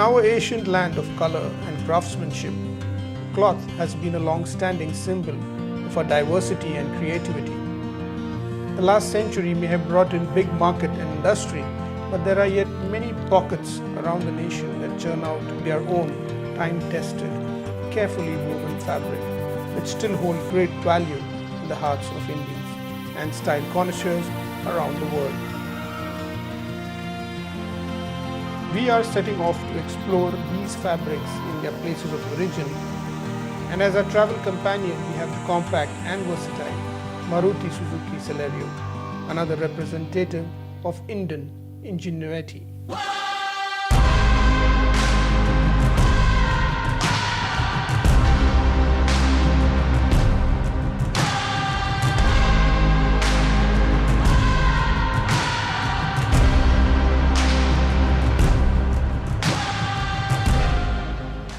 our ancient land of color and craftsmanship, cloth has been a long-standing symbol of our diversity and creativity. The last century may have brought in big market and industry, but there are yet many pockets around the nation that churn out their own time-tested, carefully woven fabric, which still hold great value in the hearts of Indians and style connoisseurs around the world. We are setting off to explore these fabrics in their places of origin, and as our travel companion we have the compact and versatile Maruti Suzuki Celerio, another representative of Indian ingenuity.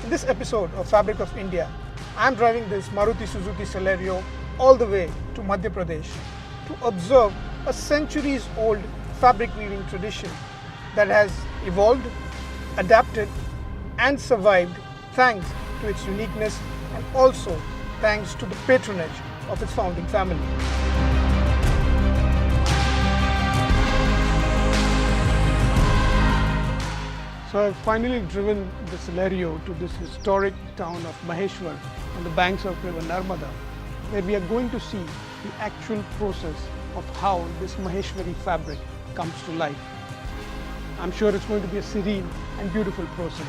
In this episode of Fabric of India, I am driving this Maruti Suzuki Celerio all the way to Madhya Pradesh to observe a centuries-old fabric weaving tradition that has evolved, adapted, and survived thanks to its uniqueness and also thanks to the patronage of its founding family. So I've finally driven the Celerio to this historic town of Maheshwar on the banks of river Narmada, where we are going to see the actual process of how this Maheshwari fabric comes to life. I'm sure it's going to be a serene and beautiful process.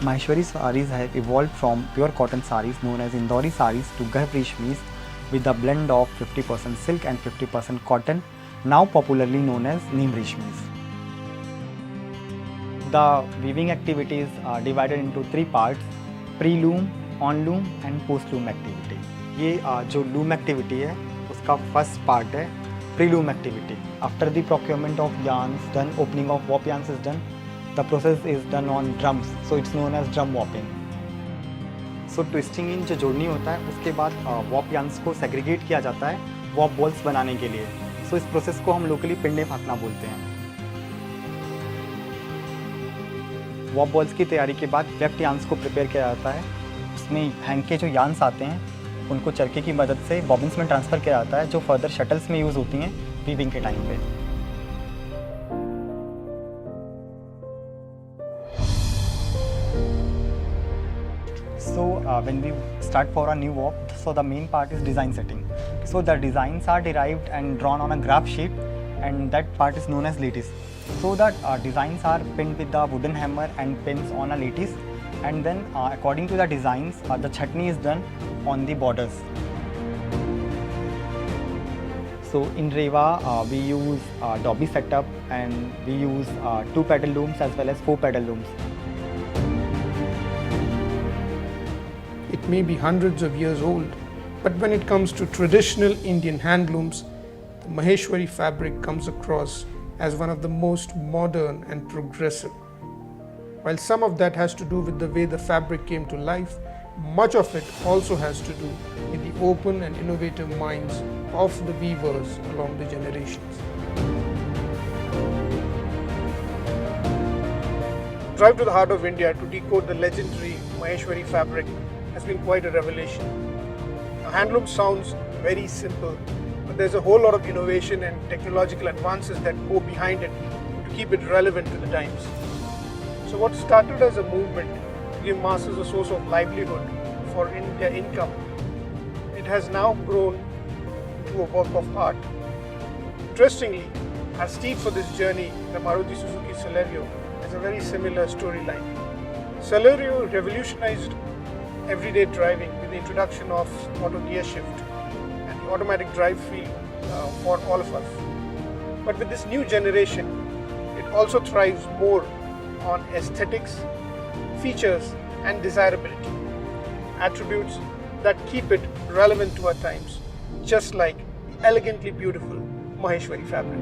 Maheshwari sarees have evolved from pure cotton sarees known as Indori sarees to Garh Reshmis with a blend of 50% silk and 50% cotton, now popularly known as Neem Reshmis. The weaving activities are divided into three parts: pre-loom, on-loom and post-loom activity. ये जो loom activity है उसका first part है pre-loom activity. After the procurement of yarns done, opening of warp yarns is done, the process is done on drums, so it's known as drum warping. So twisting in जो जोड़नी होता है उसके बाद warp yarns को segregate किया जाता है warp balls बनाने के लिए. So इस process को हम locally पिंडे फाँकना बोलते हैं. warp balls की तैयारी के बाद webbed yarns को prepare किया जाता है. उसमें हैंग के जो yarns आते हैं उनको चरखे की मदद से bobbins में ट्रांसफ़र किया जाता है जो further shuttles में यूज़ होती हैं weaving के टाइम पे. So when we start for a new warp, so the main part is design setting. So the designs are derived and drawn on a graph sheet, and that part is known as lattice. So the designs are pinned with the wooden hammer and pins on a lattice, and then according to the designs, the chutney is done on the borders. So in Rewa, we use Dobby setup and we use 2 pedal looms as well as 4 pedal looms. It may be hundreds of years old, but when it comes to traditional Indian handlooms, the Maheshwari fabric comes across as one of the most modern and progressive. While some of that has to do with the way the fabric came to life, much of it also has to do with the open and innovative minds of the weavers along the generations. Drive to the heart of India to decode the legendary Maheshwari fabric has been quite a revelation. Now, handloom sounds very simple, but there's a whole lot of innovation and technological advances that go behind it to keep it relevant to the times. So what started as a movement to give masses a source of livelihood for their income, it has now grown into a work of art. Interestingly, our steed for this journey, the Maruti Suzuki Celerio, has a very similar storyline. Celerio revolutionized everyday driving with the introduction of auto gear shift and the automatic drive feel for all of us. But with this new generation, it also thrives more on aesthetics, features and desirability, attributes that keep it relevant to our times, just like the elegantly beautiful Maheshwari fabric.